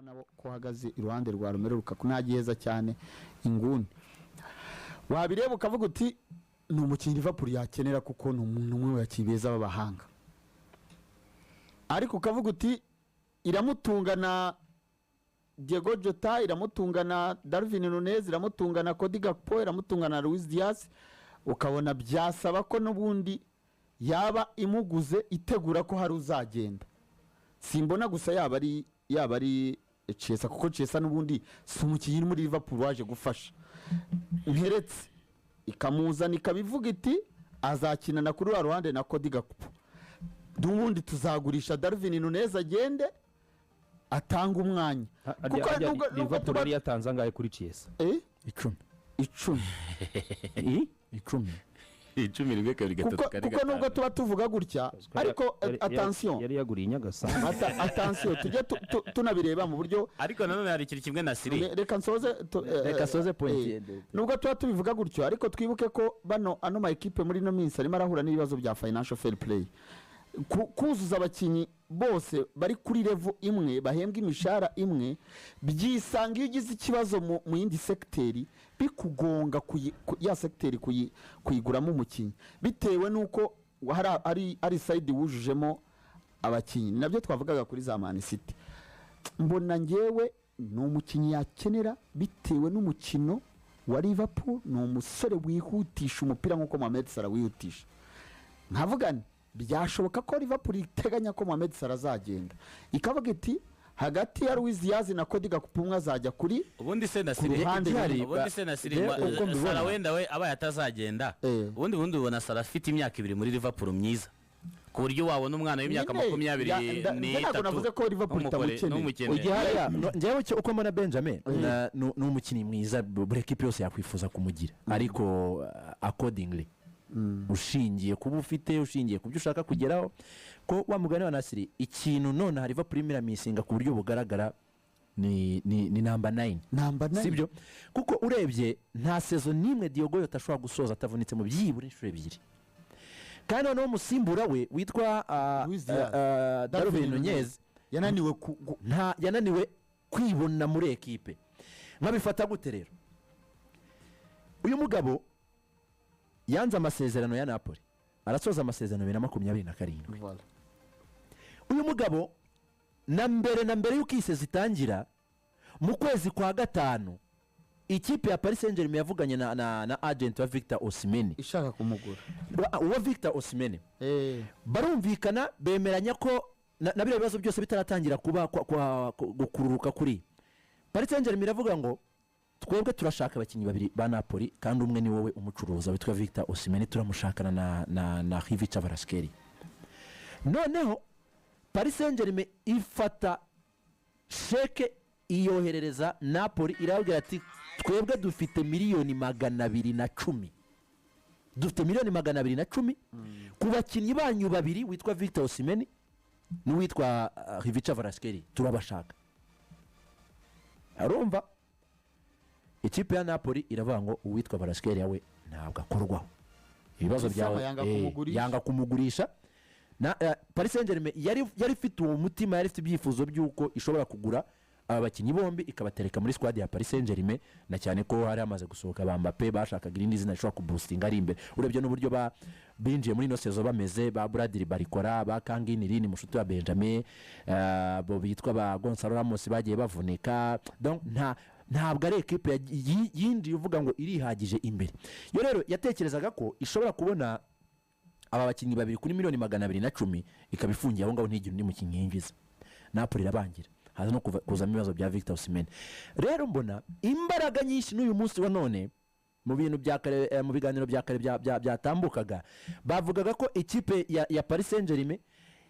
urabona ko hagaze iruhande rwa Romelu Lukaku nagiheza cyane inguni wabireba ukavuga uti ni umukinnyi Liverpool yakenera kuko ni umuntu umwe yakibeza babahanga ariko ukavuga uti iramutungana Diego Jota, iramutungana Darwin Nunez, iramutungana Cody Gakpo, iramutungana Luis Diaz, ukabona byasaba ko nubundi yaba imuguze itegura ko hari uzagenda. Simbona gusa yaba ari Chelsea kuko Chelsea nubundi si umukinnyi muri Liverpool waje gufasha. Nkeretse ikamuzana ikabivuga iti azakina na kuri ruhande na Cody Gakpo. Dubundi tuzagurisha Darwin Nunez agende atanga umwanya kuko Liverpool yari yatanze angahe kuri Chelsea 10 rimwe kabiri gatatu kare kuko nubwo tuba tuvuga gutya ariko attention yari yaguriye Nyagasa attention tujye tunabireba mu buryo ariko nanone hari ikiri kimwe na Siri reka nsoze point nubwo tuba tubivuga gutyo ariko twibuke ko ano ma equipe muri no minsi arimo arahura n'ibibazo bya financial fair play kuzuza abakinyi bose bari kuri level imwe bahembwa imishara imwe byisanga iyo ugize ikibazo mu yindi secteri bikugonga ya secteri kuyiguramo umukinyi bitewe nuko ari side wujujemo abakinyi nabyo twavugaga kuri za Man City mbona ngewe no umukinyi yakenera bitewe n'umukino wa Liverpool no umusore wihutisha umupira nkuko Mohamed Salah wihutisha nkavugana byashoboka ko Liverpool iteganya ko Mohamed Salah azagenda ikavuga iti hagati ya Luis Diaz na Cody Gakpo umwe azajya kuri ubundi se na Siri Salah wenda we aba yatazagenda ubundi ubona Salah afite imyaka 2 muri Liverpool myiza ku buryo wabona umwana w'imyaka 23 ntabwo navuze ko Liverpool itamukeneye njyewe uko mbona Benjamin ni umukinnyi mwiza buri equipe yose yakwifuza kumugira ariko accordingly ushingiye kuba ufite ushingiye kubyo ushaka kugeraho ko wa mugani wa Nasiri ikintu none hari Liverpool miramisinga ku buryo bugaragara ni number 9 sibyo kuko urebye nta season nimwe Diogo Jota ashobora gusoza atavunitse mu byibura inshuro 2 kandi no musimbura we witwa Darwin Nunez yananiwe kwibona muri equipe nkabifata gute rero uyu mugabo yanze amasezerano ya Napoli arasoza amasezerano 2027 uyu mugabo na mbere yuko isezi itangira mu kwezi kwa gatanu ikipe ya Paris Saint-Germain yavuganye na agent wa Victor Osimhen ishaka kumugura uwa Victor Osimhen barumvikana bemeranya ko na bire bibazo byose bitaratangira kuba gukururuka kuri Paris Saint-Germain iravuga ngo twebwe turashaka abakinyi babiri ba Napoli kandi umwe ni wowe umucuruza witwa Victor Osimhen turamushakana na Ivica Kvaratskhelia noneho Paris Saint-Germain ifata sheke iyoherereza Napoli irabwira ati twebwe dufite miliyoni 210 dufite miliyoni 210 ku bakinyi banyu babiri witwa Victor Osimhen n'uwitwa Ivica Kvaratskhelia turabashaka arumva ikipe ya Napoli iravuga ngo uwitwa Kvaratskhelia we ntabwo akorwaho ibibazo byawe yanga kumugurisha na Paris Saint-Germain yari ifite uwo mutima yari ifite ibyifuzo by'uko ishobora kugura aba bakinyi bombi ikabatereka muri squad ya Paris Saint-Germain na cyane ko hari amaze gusohoka ba Mbappé bashakaga irindi zina rishobora kuboostinga ari imbere urebye n'uburyo binjiye muri no sezo bameze ba Bradley Barcola ba Kanginiri ni mushuti wa Benjamin bo bitwa ba Gonzalo Ramos bagiye bavunika donc ntabwo ari equipe yindi uvuga ngo irihagije imbere yo rero yatekerezaga ko ishobora kubona aba bakinyi babiri kuri miliyoni 210 ikabifungiye aho ngaho ntigire undi mukinyi yinjiza Napoli irabangira haza no kuzamo ibibazo bya Victor Osimhen rero mbona imbaraga nyinshi n'uyu munsi wa none mu bintu bya kare mu biganiro bya kare byatambukaga bavugaga ko ikipe ya Paris Saint-Germain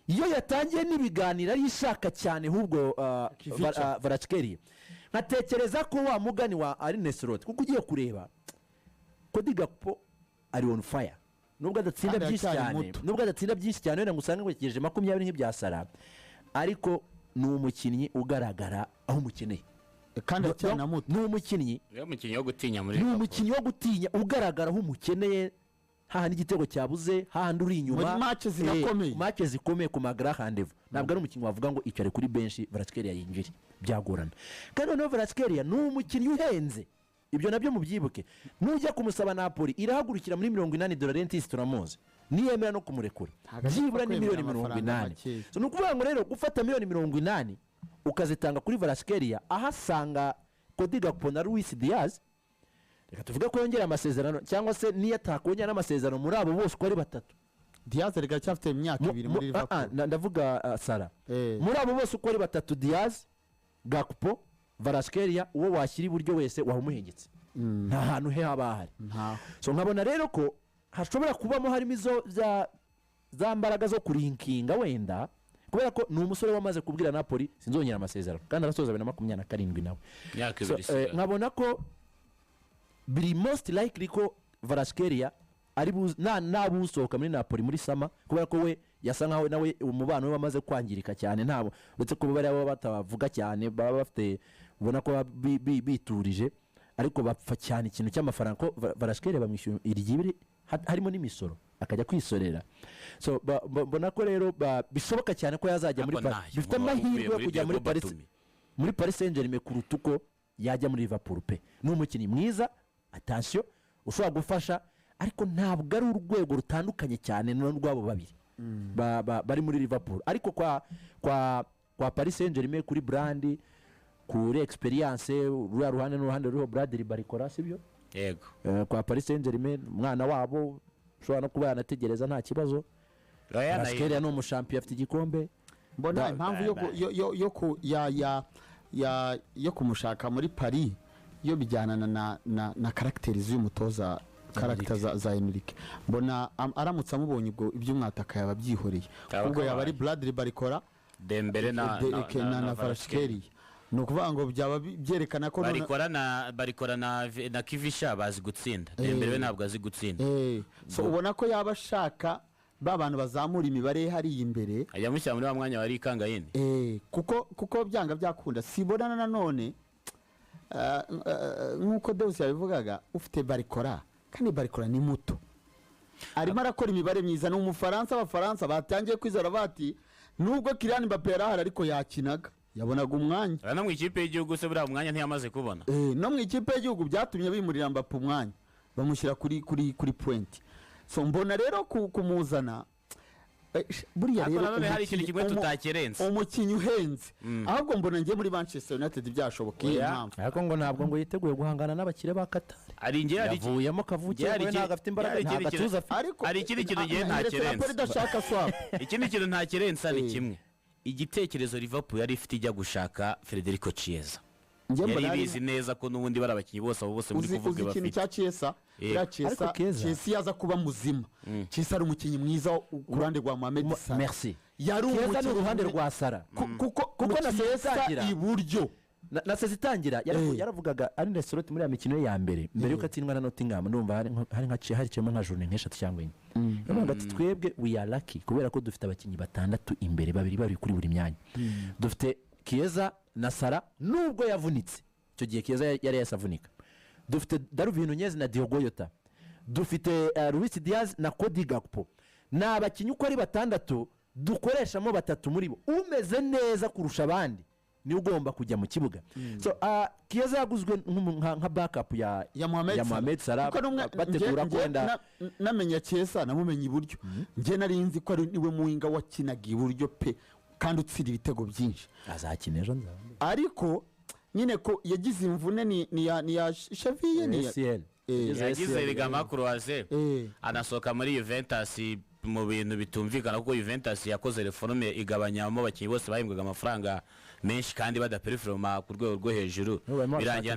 iyo yatangiye n'ibiganiro ari ishaka cyane ahubwo Kvaratskhelia nkatekereza ko wa mugani wa Arne Slot kuko ugiye kureba Cody Gakpo ari on fire nubwo adatsinda byinshi cyane wenda ngusanga ngo kigejeje 20 nk'ibya Salah ariko ni umukinnyi ugaragara aho umukeneye kandi cyane muto ni umukinnyi wo gutinya muri ni umukinnyi wo gutinya ugaragara aho umukeneye hahandi igitego cyabuze hahandi uri inyuma muri match zikomeye ku magra handevu ntabwo ari umukinnyi wavuga ngo icare kuri benshi Kvaratskhelia yinjire byagorana kandi noneho Kvaratskhelia ni umukinnyi uhenze ibyo nabyo mubyibuke nujya kumusaba Napoli irahagurukira muri $80 Rentis turamuzi niyemera no kumurekura byibura ni $80,000,000 so nukuvuga ngo rero gufata $80,000,000 ukazitanga kuri Kvaratskhelia ahasanga Cody Gakpo na Luis Diaz reka tuvuge ko yongera amasezerano cyangwa se niyo atakongera n'amasezerano muri abo bose uko ari batatu Diaz rega cyafite imyaka 2 muri Liverpool ndavuga Sara muri abo bose uko ari batatu Diaz Gakpo Kvaratskhelia uwo washyira iburyo wese wahumuhengetse nta hantu he haba hari so nkabona rero ko hashobora kubamo harimo izo za mbaraga zo kurinkinga wenda kubera ko ni umusore wamaze kubwira Napoli sinzongera amasezerano kandi arasoza 2027 nawe nkabona ko biri most likely ko Kvaratskhelia ari nabusohoka muri Napoli muri sama kubera ko we yasa nkaho nawe umubano we wamaze kwangirika cyane ntabo uretse ko bari abo batavuga cyane baba bafite ubona ko biturije ariko bapfa cyane ikintu cy'amafaranga ko Kvaratskhelia bamwishyura irigibiri harimo n'imisoro akajya kwisorera so mbona ko rero bishoboka cyane ko yazajya muri Paris bifite amahirwe yo kujya muri Paris Saint-Germain kuruta uko yajya muri Liverpool pe ni umukinnyi mwiza attention ushobora gufasha ariko ntabwo ari urwego rutandukanye cyane n'urwabo babiri bari muri Liverpool ariko kwa Paris Saint-Germain kuri brand kuri experience ruya ruhande n'uruhande ruriho Bradley Barcola sibyo yego kwa Paris Saint-Germain umwana wabo ushobora no kuba yanategereza nta kibazo Kvaratskhelia ni umushampion afite igikombe mbona impamvu yo kumushaka muri Paris yo bijyana na karakteri y'umutoza karakter za Enrique mbona aramutse amubonye ubwo iby'umwataka yaba byihoreye ubwo yaba ari Bradley Barcola Dembele na Kvaratskhelia no kuvuga ngo byaba byerekana ko Barcola na Kivisha bazi gutsinda Dembele ntabwo azi gutsinda so ubona ko yaba ashaka babantu bazamura imibare hari imbere ajya mushyira muri wa mwanya wari Kangayini kuko byanga byakunda sibonana nanone nkuko Deus yabivugaga ufite Barcola kandi Barcola ni muto arimo arakora imibare myiza n'umufaransa abafaransa batangiye kwizera bati nubwo Kylian Mbappé yarahari ariko yakinaga yabonaga umwanya no mu ikipe y'igihugu se buriya umwanya ntiyamaze kubona no mu ikipe y'igihugu byatumye bimurira Mbappé umwanya bamushyira kuri point so mbona rero kumuzana buriya rero hari ikintu kimwe tutakerenze umukinnyi uhenze ahubwo mbona ngiye muri Manchester United byashoboka iyi mpamvu ariko ngo ntabwo ngo yiteguye guhangana n'abakire ba Qatar ari ngiye yavuyemo kavukire we ntabwo afite imbaraga ntabwo atuza ari ikindi kintu ngiye ntakerenze ikindi kintu ntakerenze ni kimwe igitekerezo Liverpool yari ifite ijya gushaka Federico Chiesa yari bizi neza ko n'ubundi bari abakinnyi bose abo bose muri kuvuga bafite ikintu cya Chiesa Chiesa yaza kuba muzima Chiesa ari umukinnyi mwiza ku ruhande rwa Mohamed Salah merci yari umukinnyi ku ruhande rwa Salah kuko na Chiesa iburyo na sezitangira yaravugaga ari Leicester muri ya mikino ya mbere yuko atsindwa na Nottingham ndumva hari cemo nka journée nk'eshatu cyangwa ine yavuga ati twebwe we are lucky kubera ko dufite abakinnyi batandatu imbere babiri kuri buri myanya dufite Chiesa na Salah nubwo yavunitse icyo gihe Chiesa yari yasavunika dufite Darwin Nunez na Diogo Jota dufite Luis Diaz na Cody Gakpo n'abakinnyi uko ari batandatu dukoreshamo batatu muri bo umeze neza kurusha abandi ni ugomba kujya mu kibuga so Chiesa yaguzwe nka backup ya Mohamed Salah bategura kwenda namenya Chiesa namumenye iburyo nge narinzi ko ari niwe muhinga wakinaga iburyo pe kandi utsira ibitego byinshi azakina ejo ariko nyine ko yagize imvune ni ya Xavi ni yagize rigama croisé anasohoka muri Juventus mu bintu bitumvikana kuko Juventus yakoze reforme igabanyamo abakinnyi bose bahembwaga amafaranga menshi kandi badaperforma ku rwego rwo hejuru birangira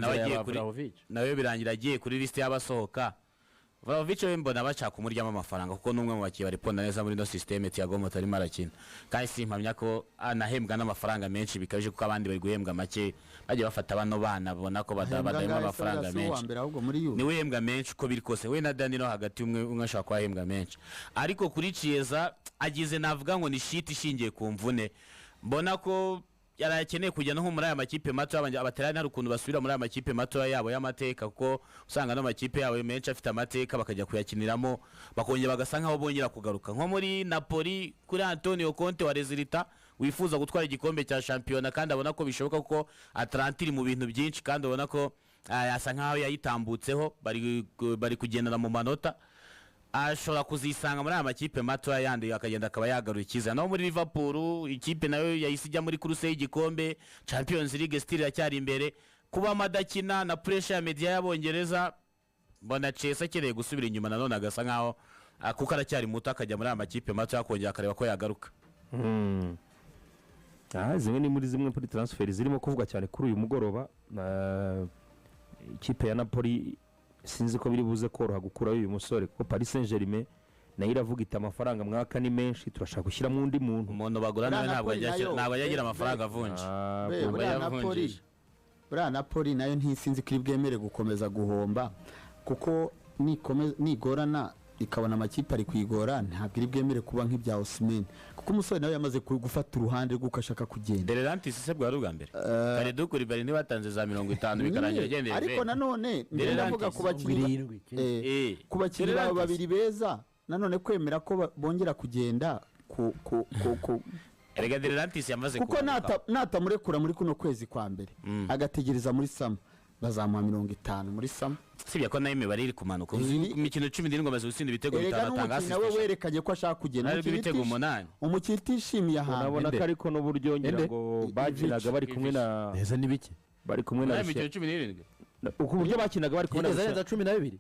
nawe birangira agiye kuri liste y'abasohoka Vlahovic we mbona bashaka umuryamo amafaranga kuko numwe mu bakiye bariponda neza muri no system Thiago Motta arimo arakina kandi simpamya ko anahembwa n'amafaranga menshi bikabije kuko abandi bari guhembwa make bajye bafata bano bana bona ko badahembwa amafaranga menshi ni wehembwa menshi uko biri kose we na Danilo hagati umwe ashaka kwahembwa menshi ariko kuri Chiesa agize navuga ngo ni shit ishingiye ku mvune mbona ko yarakeneye kujya no muri aya makipe mato abaterani hari ukuntu basubira muri aya makipe mato yabo y'amateka kuko usanga no makipe yabo menshi afite amateka bakajya kuyakiniramo bakongera bagasa nkaho bongera kugaruka nko muri Napoli kuri Antonio Conte wa Resulta wifuza gutwara igikombe cya shampiyona kandi abona ko bishoboka kuko Atalanta iri mu bintu byinshi kandi abona ko yasa nkaho yayitambutseho bari kugendana mu manota ashobora kuzisanga muri aya makipe mato yandi akagenda akaba yagarura ikiza no muri Liverpool ikipe nayo yahise ijya muri kuruse y'igikombe Champions League still yacyari imbere kuba amadakina na pressure ya media y'abongereza mbona Chelsea akeneye gusubira inyuma nanone agasa nkaho kuko aracyari muto akajya muri aya makipe mato yakongera akareba ko yagaruka zimwe ni muri zimwe muri transfer zirimo kuvugwa cyane kuri uyu mugoroba ikipe ya Napoli sinzi ko biri buze koroha gukuraho uyu musore kuko Paris Saint-Germain nayo iravuga iti amafaranga mwaka ni menshi turashaka gushyiramo undi umuntu bagura nawe ntabwo yagira amafaranga avunje buriya Napoli nayo ntisinzi ko iri bwemere gukomeza guhomba kuko nigorana ikabona amakipe ari kwigora ntabwo iri bwemere kuba nk'ibya Osimhen kuko umusore nawe yamaze gufata uruhande rw'uko ashaka kugenda Delantis se bwa rubwa mbere kare dukuri bari ntibatanze za 50 bikarangira agendeye ariko nanone ndavuga ku bakinnyi babo babiri beza nanone kwemera ko bongera kugenda erega Delantis yamaze kuko natamurekura muri kuno kwezi kwa mbere agategereza muri sama bazamuha 50 muri sama sibya ko nayo imibare iri kumanuka imikino 17 amaze gutsinda ibitego 5 atanga assist nawe werekanye ko ashaka kugenda ari ibitego 8 umukino utishimiye ahantu urabona ko ariko n'uburyo ngira ngo bagiraga bari kumwe na neza nibiki bari kumwe na imikino 17 uko buryo bakinaga bari kumwe na neza 12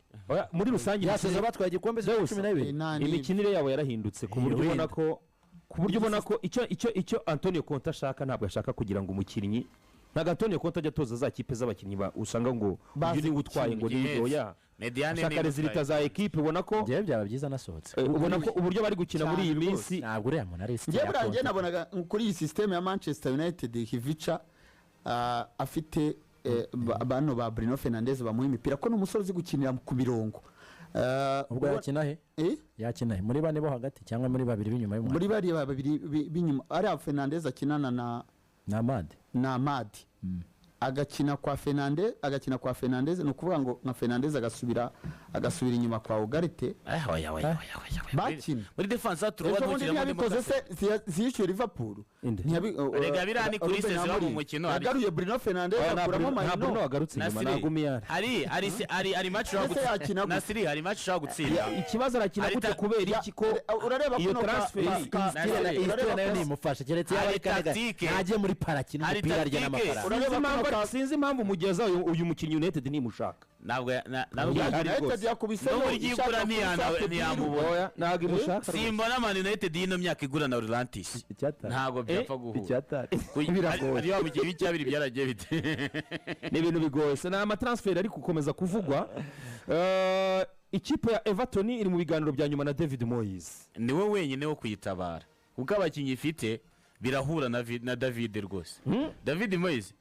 muri rusange yaseze batwaye igikombe cya 12 imikinire yabo yarahindutse ku buryo ubona ko icyo Antonio Conte ashaka ntabwo ashaka kugira ngo umukinnyi ntago Antonio Conte ajya toza za kipe z'abakinnyi usanga ngo uyu ni utwaye ngo ni oya ashaka resulta za equipe ubona ko byawe byaba byiza nasohotse ubona ko uburyo bari gukina muri iyi minsi ntabwo uriya muntu ari njye nabonaga kuri iyi system ya Manchester United Hivica afite bano ba Bruno Fernandes bamuha imipira ko n'umusore uzi gukinira ku mirongo ubwo yakina he yakina he muri bane bo hagati cyangwa muri babiri b'inyuma y'umwana muri bari babiri b'inyuma ari Fernandes akinana na Amadi agakina kwa Fernandes ni ukuvuga ngo nka Fernandes agasubira inyuma kwa Ugarte bakina muri defense turuwa dukina muri defense zishyuye Liverpool rega birani kuri sezero mu mukino agaruye Bruno Fernandes akuramo Bruno agarutse inyuma nagumiyara ari match yakina Nasri hari match yo gutsinda ikibazo arakina gute kubera iki ko urareba iyo transfer nayo nimufasha keretse yaba kanega naje muri parakina umupira rya n'amafaranga sinzi impamvu mugeza uyu mukinnyi United nimushaka ntabwo United yakubise no igikura ntiyamubona ntabwo imushaka simbona Man United y'ino myaka igura na Atlantis ntabwo byapfa guhura biragoye ari mu cyabiri byaragiye bite ni ibintu bigoye se na amatransfer ari gukomeza kuvugwa ikipe ya Everton iri mu biganiro bya nyuma na David Moyes niwe wenyine wo kuyitabara kuko abakinnyi ifite birahura na David rwose David Moyes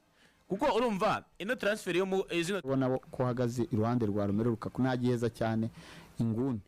kuko urumva ino transfer yo mu ubona ko hagaze iruhande rwa Romelu Lukaku nagiheza cyane inguni